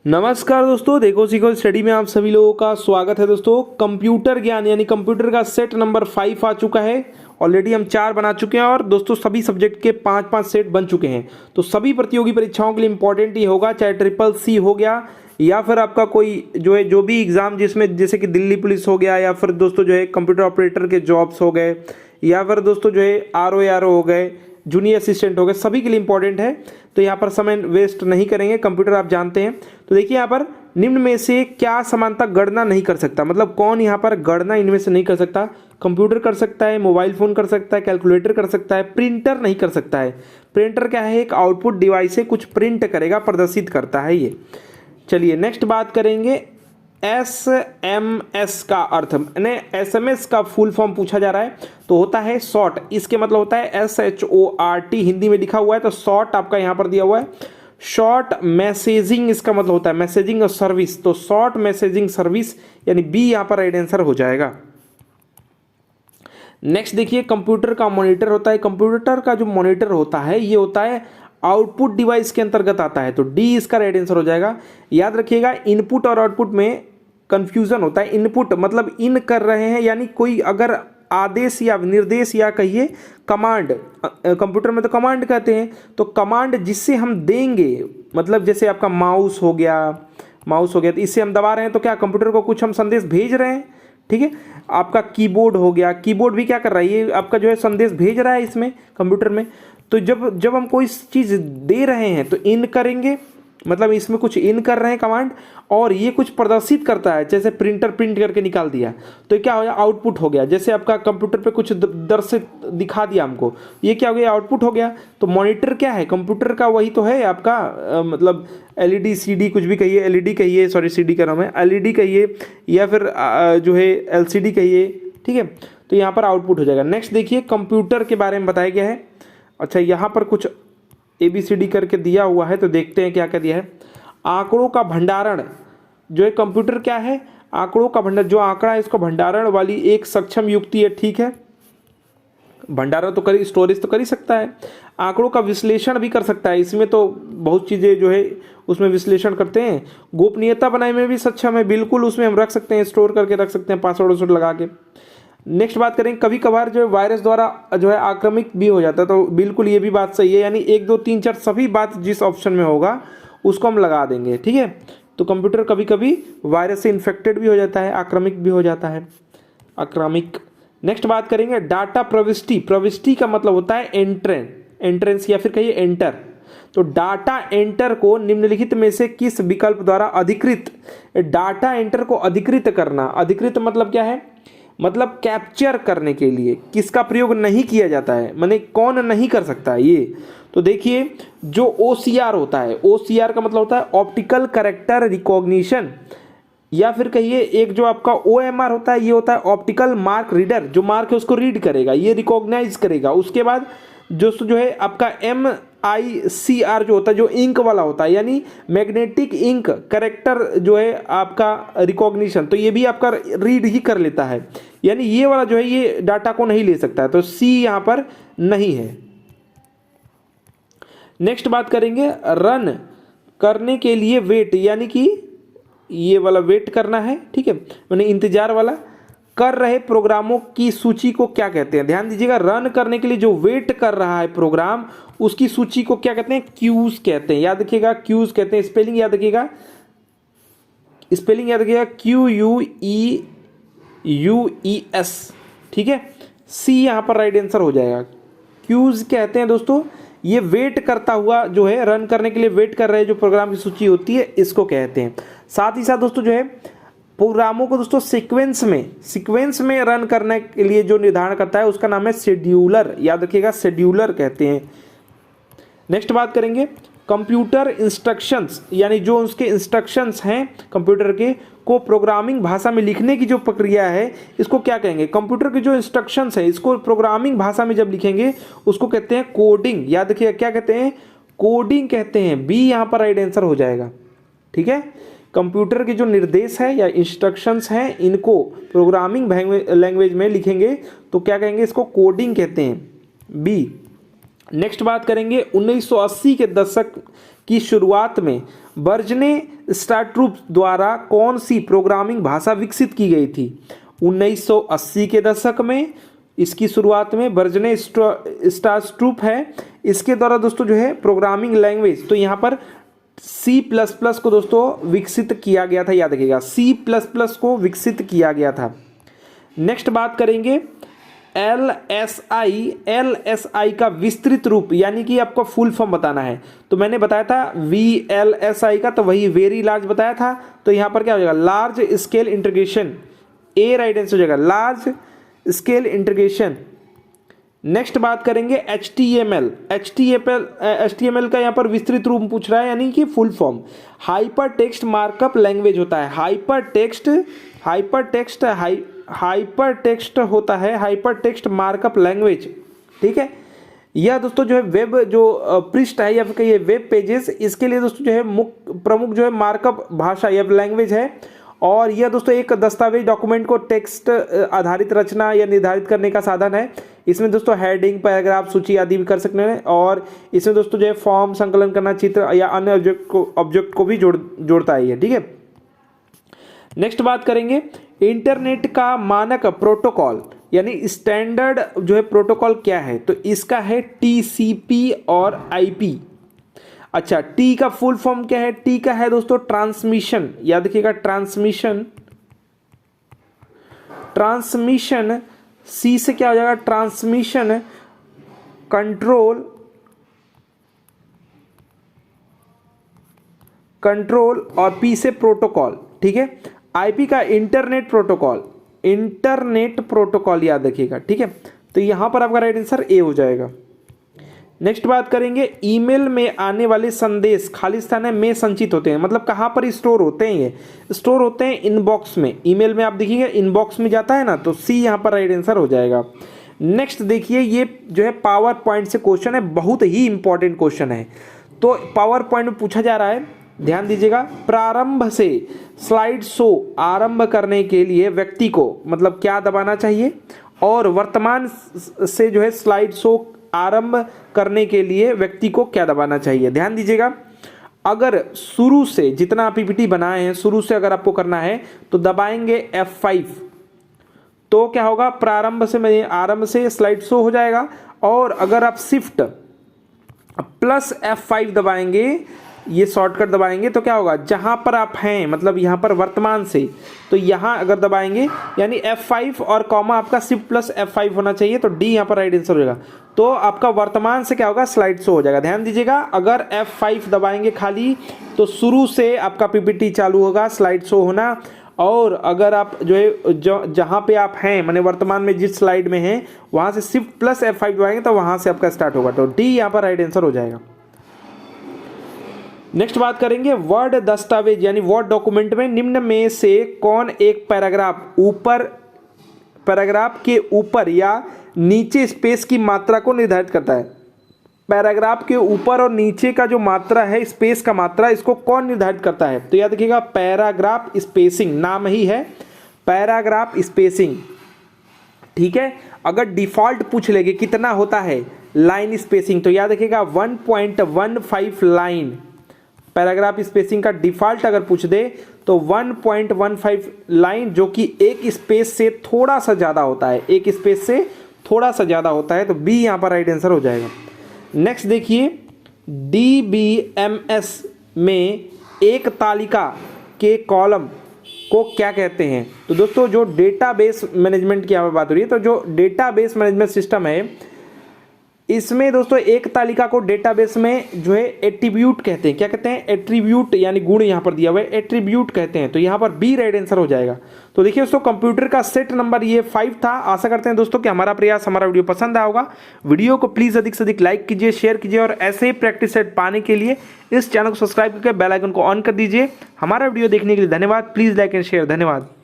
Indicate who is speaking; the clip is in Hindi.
Speaker 1: नमस्कार दोस्तों, देखो सीखो स्टडी में आप सभी लोगों का स्वागत है। दोस्तों कंप्यूटर ज्ञान यानी कंप्यूटर का सेट नंबर 5 आ चुका है। ऑलरेडी हम 4 बना चुके हैं और दोस्तों सभी सब्जेक्ट के 5-5 सेट बन चुके हैं। तो सभी प्रतियोगी परीक्षाओं के लिए इंपॉर्टेंट ये होगा, चाहे ट्रिपल सी हो गया या फिर आपका कोई जो भी एग्ज़ाम जिसमें जैसे कि दिल्ली पुलिस हो गया, या फिर दोस्तों जो है कंप्यूटर ऑपरेटर के जॉब्स हो गए, या फिर दोस्तों जो है आर ओ गए, जूनियर असिस्टेंट हो गए, सभी के लिए इंपॉर्टेंट है। तो यहाँ पर समय वेस्ट नहीं करेंगे, कंप्यूटर आप जानते हैं। तो देखिए यहाँ पर निम्न में से क्या समानता गणना नहीं कर सकता, मतलब कौन यहाँ पर गणना इनमें से नहीं कर सकता। कंप्यूटर कर सकता है, मोबाइल फ़ोन कर सकता है, कैलकुलेटर कर सकता है, प्रिंटर नहीं कर सकता है। प्रिंटर क्या है, एक आउटपुट डिवाइस है, कुछ प्रिंट करेगा, प्रदर्शित करता है ये। चलिए नेक्स्ट बात करेंगे SMS का अर्थ। यानी SMS का फुल फॉर्म पूछा जा रहा है तो होता है शॉर्ट। इसके मतलब होता है SHORT, हिंदी में लिखा हुआ है तो शॉर्ट आपका यहाँ पर दिया हुआ है। शॉर्ट मैसेजिंग इसका मतलब होता है मैसेजिंग और सर्विस, तो शॉर्ट मैसेजिंग सर्विस यानी बी यहाँ पर राइट आंसर हो जाएगा। नेक्स्ट देखिए, कंप्यूटर का मॉनिटर होता है। कंप्यूटर का जो मॉनिटर होता है ये होता है आउटपुट डिवाइस के अंतर्गत आता है, तो डी इसका राइट आंसर हो जाएगा। याद रखिएगा इनपुट और आउटपुट में कंफ्यूजन होता है। इनपुट मतलब इन कर रहे हैं, यानी कोई अगर आदेश या निर्देश या कहिए कमांड, कंप्यूटर में तो कमांड कहते हैं, तो कमांड जिससे हम देंगे, मतलब जैसे आपका माउस हो गया तो इससे हम दबा रहे हैं तो क्या कंप्यूटर को कुछ हम संदेश भेज रहे हैं। ठीक है, आपका कीबोर्ड हो गया, कीबोर्ड भी क्या कर रहा है, ये आपका जो है संदेश भेज रहा है इसमें कंप्यूटर में। तो जब हम कोई चीज़ दे रहे हैं तो इन करेंगे, मतलब इसमें कुछ इन कर रहे हैं कमांड, और ये कुछ प्रदर्शित करता है, जैसे प्रिंटर प्रिंट करके निकाल दिया तो क्या हो गया, आउटपुट हो गया। जैसे आपका कंप्यूटर पे कुछ दर्शित दिखा दिया हमको, ये क्या हो गया, आउटपुट हो गया। तो मॉनिटर क्या है, कंप्यूटर का वही तो है आपका, मतलब LED CD कुछ भी कहिए, LED कहिए, सॉरी CD का नाम है, LED कहिए, या फिर जो है LCD कहिए। ठीक है, तो यहाँ पर आउटपुट हो जाएगा। नेक्स्ट देखिए, कंप्यूटर के बारे में बताया गया है। अच्छा, यहाँ पर कुछ ABCD करके दिया हुआ है तो देखते हैं क्या क्या दिया है। आंकड़ों का भंडारण जो है, कंप्यूटर क्या है, आंकड़ों का भंडारण, जो आंकड़ा है इसको भंडारण वाली एक सक्षम युक्ति है। ठीक है, भंडारण तो कर, स्टोरेज तो कर ही सकता है। आंकड़ों का विश्लेषण भी कर सकता है, इसमें तो बहुत चीज़ें जो है उसमें विश्लेषण करते हैं। गोपनीयता बनाने में भी सक्षम है, बिल्कुल उसमें हम रख सकते हैं, स्टोर करके रख सकते हैं पासवर्ड लगा के। नेक्स्ट बात करें, कभी कभार जो है वायरस द्वारा जो है आक्रामित भी हो जाता है, तो बिल्कुल ये भी बात सही है, यानी 1 2 3 4 सभी बात जिस ऑप्शन में होगा उसको हम लगा देंगे। ठीक है, तो कंप्यूटर कभी कभी वायरस से इन्फेक्टेड भी हो जाता है, आक्रामिक भी हो जाता है, आक्रामिक। नेक्स्ट बात करेंगे डाटा प्रविष्टि। प्रविष्टि का मतलब होता है एंट्रेंस या फिर कहिए एंटर। तो डाटा एंटर को निम्नलिखित में से किस विकल्प द्वारा अधिकृत, डाटा एंटर को अधिकृत करना, अधिकृत मतलब क्या है, मतलब कैप्चर करने के लिए किसका प्रयोग नहीं किया जाता है, माने कौन नहीं कर सकता है ये। तो देखिए जो OCR होता है, OCR का मतलब होता है ऑप्टिकल कैरेक्टर रिकॉग्निशन, या फिर कहिए एक जो आपका OMR होता है, ये होता है ऑप्टिकल मार्क रीडर, जो मार्क है उसको रीड करेगा, ये रिकॉग्नाइज करेगा। उसके बाद जो है आपका MICR जो होता है, जो इंक वाला होता है, यानी मैग्नेटिक इंक कैरेक्टर जो है आपका रिकॉग्निशन, तो ये भी आपका रीड ही कर लेता है, यानी ये वाला जो है ये डाटा को नहीं ले सकता है, तो C यहाँ पर नहीं है। नेक्स्ट बात करेंगे, रन करने के लिए वेट, यानी कि ये वाला वेट करना है। ठीक है, मैंने इंतजार वाला कर रहे प्रोग्रामों की सूची को क्या कहते हैं। ध्यान दीजिएगा, रन करने के लिए जो वेट कर रहा है प्रोग्राम, उसकी सूची को क्या कहते हैं, क्यूज कहते हैं। याद रखिएगा, क्यूज कहते हैं। स्पेलिंग याद रखिएगा, QUEUES। ठीक है, सी यहाँ पर राइट आंसर हो जाएगा। क्यूज कहते हैं दोस्तों, ये वेट करता हुआ जो है, रन करने के लिए वेट कर रहे जो प्रोग्राम की सूची होती है, इसको कहते हैं। साथ ही साथ दोस्तों जो है प्रोग्रामों को दोस्तों सीक्वेंस में रन करने के लिए जो निर्धारण करता है उसका नाम है शेड्यूलर। याद रखिएगा, शेड्यूलर कहते हैं। नेक्स्ट बात करेंगे, कंप्यूटर इंस्ट्रक्शंस, यानी जो उसके इंस्ट्रक्शंस हैं कंप्यूटर के को प्रोग्रामिंग भाषा में लिखने की जो प्रक्रिया है, इसको क्या कहेंगे। कंप्यूटर के जो इंस्ट्रक्शंस है इसको प्रोग्रामिंग भाषा में जब लिखेंगे उसको कहते हैं कोडिंग। याद रखिएगा, क्या कहते हैं, कोडिंग कहते हैं। बी यहाँ पर राइट आंसर हो जाएगा। ठीक है, कंप्यूटर के जो निर्देश है या इंस्ट्रक्शंस हैं, इनको प्रोग्रामिंग लैंग्वेज में लिखेंगे तो क्या कहेंगे, इसको कोडिंग कहते हैं, बी। नेक्स्ट बात करेंगे 1980 के दशक की शुरुआत में बर्ज ने स्टार्ट्रूप द्वारा कौन सी प्रोग्रामिंग भाषा विकसित की गई थी? 1980 के दशक में इसकी शुरुआत में वर्जने स्टार्ट्रूप है। इसके द्वारा दोस्तों जो है प्रोग्रामिंग लैंग्वेज, तो यहाँ पर C++ को दोस्तों विकसित किया गया था, याद रखिएगा C++ को विकसित किया गया था। नेक्स्ट बात करेंगे LSI का विस्तृत रूप, यानी कि आपको फुल फॉर्म बताना है। तो मैंने बताया था VLSI का, तो वही वेरी लार्ज बताया था। तो यहाँ पर क्या हो जाएगा? लार्ज स्केल इंटीग्रेशन, ए राइट आंसर हो जाएगा, लार्ज स्केल इंटीग्रेशन। नेक्स्ट बात करेंगे HTML का यहाँ पर विस्तृत रूप पूछ रहा है, यानी कि full form. Hyper text markup language होता है, हाइपर टेक्स्ट मार्कअप लैंग्वेज, ठीक है। यह दोस्तों जो है वेब जो पृष्ठ है या फिर ये वेब पेजेस, इसके लिए दोस्तों जो है प्रमुख जो है मार्कअप भाषा या लैंग्वेज है। और यह दोस्तों एक दस्तावेज डॉक्यूमेंट को टेक्स्ट आधारित रचना या निर्धारित करने का साधन है। इसमें दोस्तों हेडिंग, पैराग्राफ, सूची आदि भी कर सकते हैं। और इसमें दोस्तों जो है फॉर्म संकलन करना, चित्र या अन्य ऑब्जेक्ट को भी जोड़ता है ये, ठीक है। नेक्स्ट बात करेंगे इंटरनेट का मानक प्रोटोकॉल, यानी स्टैंडर्ड जो है प्रोटोकॉल क्या है? तो इसका है TCP और IP। अच्छा, टी का फुल फॉर्म क्या है? टी का है दोस्तों ट्रांसमिशन, याद रखिएगा ट्रांसमिशन। सी से क्या हो जाएगा? ट्रांसमिशन, कंट्रोल और पी से प्रोटोकॉल, ठीक है। आईपी का इंटरनेट प्रोटोकॉल याद रखिएगा, ठीक है। तो यहां पर आपका राइट आंसर ए हो जाएगा। नेक्स्ट बात करेंगे ईमेल में आने वाले संदेश खालिस्तान में संचित होते हैं, मतलब कहाँ पर स्टोर होते हैं? ये स्टोर होते हैं इनबॉक्स में। ईमेल में आप देखिएगा इनबॉक्स में जाता है ना, तो सी यहाँ पर राइट आंसर हो जाएगा। नेक्स्ट देखिए, ये जो है पावर पॉइंट से क्वेश्चन है, बहुत ही इंपॉर्टेंट क्वेश्चन है। तो पावर पॉइंट में पूछा जा रहा है, ध्यान दीजिएगा, प्रारंभ से स्लाइड शो आरंभ करने के लिए व्यक्ति को मतलब क्या दबाना चाहिए, और वर्तमान से जो है स्लाइड शो आरंभ करने के लिए व्यक्ति को क्या दबाना चाहिए। ध्यान दीजिएगा, अगर शुरू से जितना पीपीटी बनाए हैं शुरू से अगर आपको करना है तो दबाएंगे F5, तो क्या होगा? प्रारंभ से आरंभ से स्लाइड शो हो जाएगा। और अगर आप शिफ्ट प्लस F5 दबाएंगे, ये शॉर्टकट दबाएंगे, तो क्या होगा? जहां पर आप हैं, मतलब यहां पर वर्तमान से, तो यहां अगर दबाएंगे यानी F5 और कॉमा आपका शिफ्ट प्लस F5 होना चाहिए, तो डी यहां पर राइट आंसर हो जाएगा। तो आपका वर्तमान से क्या होगा? स्लाइड शो हो जाएगा। ध्यान दीजिएगा, अगर F5 दबाएंगे खाली तो शुरू से आपका पीपीटी चालू होगा, स्लाइड शो होना। और अगर आप जो है जहां पे आप हैं, माने वर्तमान में जिस स्लाइड में हैं, वहां से शिफ्ट प्लस F5 दबाएंगे तो वहां से आपका स्टार्ट होगा। तो डी यहां पर राइट आंसर हो जाएगा। नेक्स्ट बात करेंगे वर्ड दस्तावेज यानी वर्ड डॉक्यूमेंट में निम्न में से कौन एक पैराग्राफ के ऊपर या नीचे स्पेस की मात्रा को निर्धारित करता है? पैराग्राफ के ऊपर और नीचे का जो मात्रा है, स्पेस का मात्रा, इसको कौन निर्धारित करता है? तो याद रखिएगा पैराग्राफ स्पेसिंग, नाम ही है पैराग्राफ स्पेसिंग, ठीक है। अगर डिफॉल्ट पूछ लेंगे कितना होता है लाइन स्पेसिंग, तो याद रखिएगा 1.15 लाइन। पैराग्राफ स्पेसिंग का डिफॉल्ट अगर पूछ दे तो 1.15 लाइन, जो कि एक स्पेस से थोड़ा सा ज़्यादा होता है, एक स्पेस से थोड़ा सा ज़्यादा होता है। तो बी यहाँ पर राइट आंसर हो जाएगा। नेक्स्ट देखिए, DBMS में एक तालिका के कॉलम को क्या कहते हैं? तो दोस्तों जो डेटाबेस मैनेजमेंट की यहाँ पर बात हो रही है, तो जो डेटाबेस मैनेजमेंट सिस्टम है, इसमें दोस्तों एक तालिका को डेटाबेस में जो है एट्रीब्यूट कहते हैं। क्या कहते हैं? एट्रीब्यूट, यानी गुण यहाँ पर दिया हुआ है, एट्रीब्यूट कहते हैं। तो यहाँ पर बी राइट आंसर हो जाएगा। तो देखिए दोस्तों, कंप्यूटर का सेट नंबर ये 5 था। आशा करते हैं दोस्तों कि हमारा प्रयास, हमारा वीडियो पसंद आया होगा। वीडियो को प्लीज़ अधिक से अधिक लाइक कीजिए, शेयर कीजिए, और ऐसे ही प्रैक्टिस सेट पाने के लिए इस चैनल को सब्सक्राइब करके बेल आइकन को ऑन कर दीजिए। हमारा वीडियो देखने के लिए धन्यवाद। Please like and share. धन्यवाद।